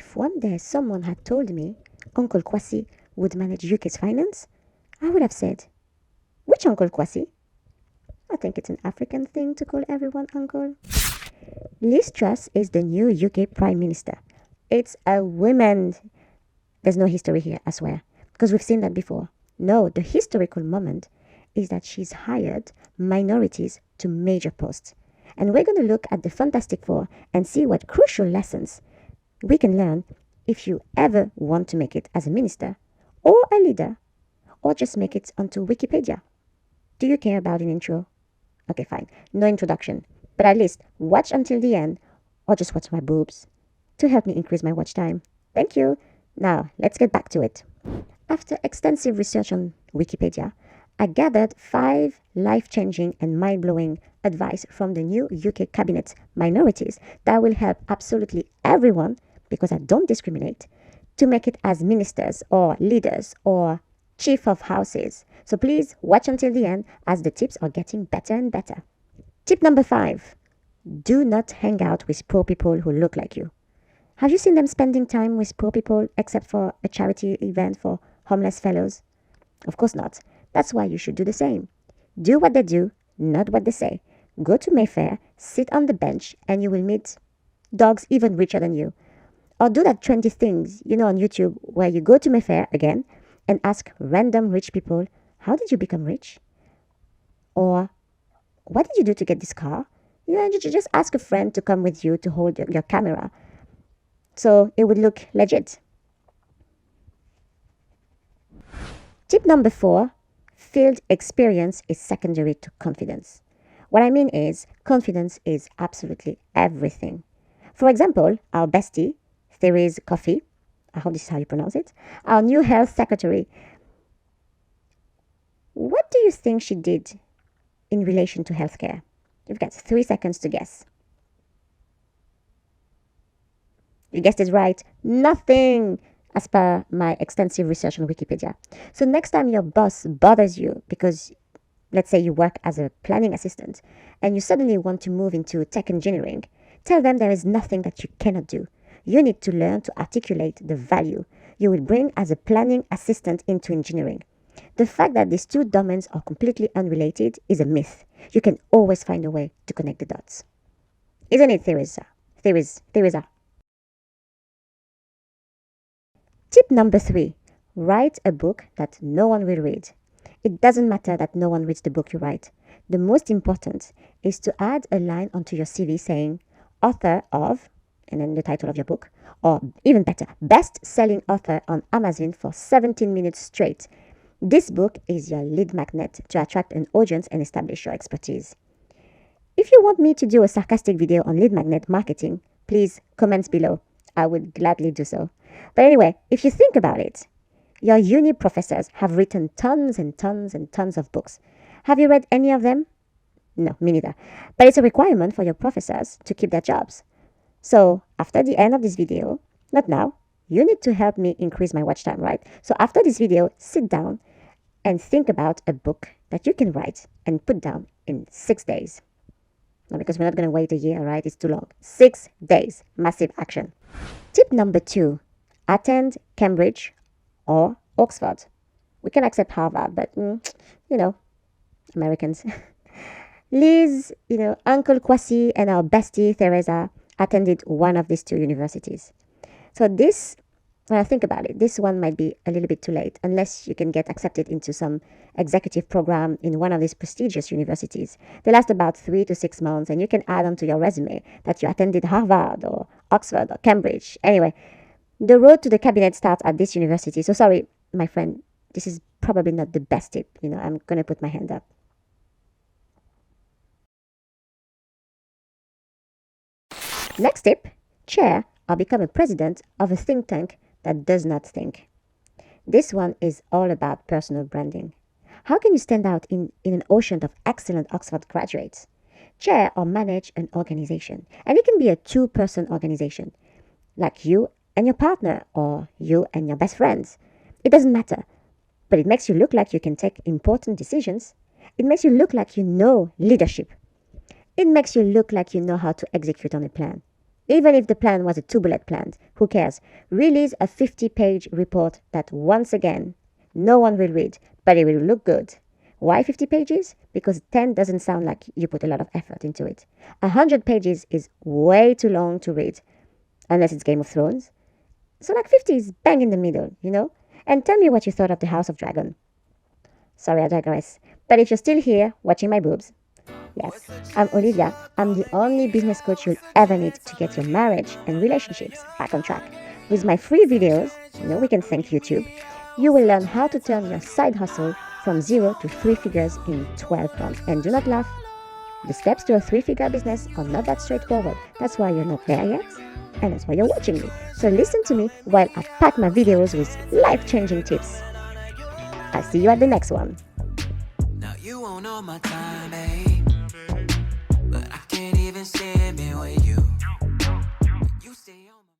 If one day someone had told me Uncle Kwasi would manage UK's finance, I would have said, which Uncle Kwasi? I think it's an African thing to call everyone uncle. Liz Truss is the new UK Prime Minister. It's a woman. There's no history here, I swear, because we've seen that before. No, the historical moment is that she's hired minorities to major posts. And we're going to look at the Fantastic Four and see what crucial lessons we can learn if you ever want to make it as a minister or a leader or just make it onto Wikipedia. Do you care about an intro? Okay, fine. No introduction. But at least watch until the end or just watch my boobs to help me increase my watch time. Thank you. Now, let's get back to it. After extensive research on Wikipedia, I gathered 5 life-changing and mind-blowing advice from the new UK cabinet minorities that will help absolutely everyone, because I don't discriminate, to make it as ministers or leaders or chief of houses. So please watch until the end as the tips are getting better and better. Tip number 5. Do not hang out with poor people who look like you. Have you seen them spending time with poor people except for a charity event for homeless fellows? Of course not. That's why you should do the same. Do what they do, not what they say. Go to Mayfair, sit on the bench, and you will meet dogs even richer than you. Or do that trendy things, on YouTube, where you go to Mayfair again and ask random rich people, how did you become rich? Or what did you do to get this car? You just ask a friend to come with you to hold your camera. So it would look legit. Tip number 4, field experience is secondary to confidence. What I mean is, confidence is absolutely everything. For example, our bestie, Therese Coffey, I hope this is how you pronounce it, our new health secretary. What do you think she did in relation to healthcare? You've got 3 seconds to guess. You guessed it right. Nothing, as per my extensive research on Wikipedia. So next time your boss bothers you because, let's say you work as a planning assistant and you suddenly want to move into tech engineering, tell them there is nothing that you cannot do. You need to learn to articulate the value you will bring as a planning assistant into engineering. The fact that these 2 domains are completely unrelated is a myth. You can always find a way to connect the dots. Isn't it, Theresa? Theresa. Tip number 3. Write a book that no one will read. It doesn't matter that no one reads the book you write. The most important is to add a line onto your CV saying, author of, and then the title of your book, or even better, best-selling author on Amazon for 17 minutes straight. This book is your lead magnet to attract an audience and establish your expertise. If you want me to do a sarcastic video on lead magnet marketing, please comment below. I would gladly do so. But anyway, if you think about it, your uni professors have written tons and tons and tons of books. Have you read any of them? No, me neither. But it's a requirement for your professors to keep their jobs. So after the end of this video, not now, you need to help me increase my watch time, right? So after this video, sit down and think about a book that you can write and put down in 6 days. No, because we're not going to wait a year, right? It's too long. 6 days. Massive action. Tip number 2. Attend Cambridge or Oxford. We can accept Harvard, but, Americans. Liz, Uncle Kwasi and our bestie, Theresa, attended one of these 2 universities. So this, when I think about it, this one might be a little bit too late unless you can get accepted into some executive program in one of these prestigious universities. They last about 3 to 6 months, and you can add onto your resume that you attended Harvard or Oxford or Cambridge. Anyway, the road to the cabinet starts at this university. So sorry, my friend, this is probably not the best tip. I'm going to put my hand up. Next tip, chair or become a president of a think tank that does not think. This one is all about personal branding. How can you stand out in an ocean of excellent Oxford graduates? Chair or manage an organization. And it can be a 2-person organization, like you and your partner or you and your best friends. It doesn't matter, but it makes you look like you can take important decisions. It makes you look like you know leadership. It makes you look like you know how to execute on a plan. Even if the plan was a 2-bullet plan, who cares? Release a 50-page report that, once again, no one will read, but it will look good. Why 50 pages? Because 10 doesn't sound like you put a lot of effort into it. 100 pages is way too long to read, unless it's Game of Thrones. So like 50 is bang in the middle, you know? And tell me what you thought of the House of Dragon. Sorry, I digress. But if you're still here watching my boobs, yes, I'm Olivia. I'm the only business coach you'll ever need to get your marriage and relationships back on track. With my free videos, we can thank YouTube, you will learn how to turn your side hustle from 0 to 3 figures in 12 months. And do not laugh. The steps to a 3-figure business are not that straightforward. That's why you're not there yet. And that's why you're watching me. So listen to me while I pack my videos with life-changing tips. I'll see you at the next one. Now you won't know my time, babe, but I can't even say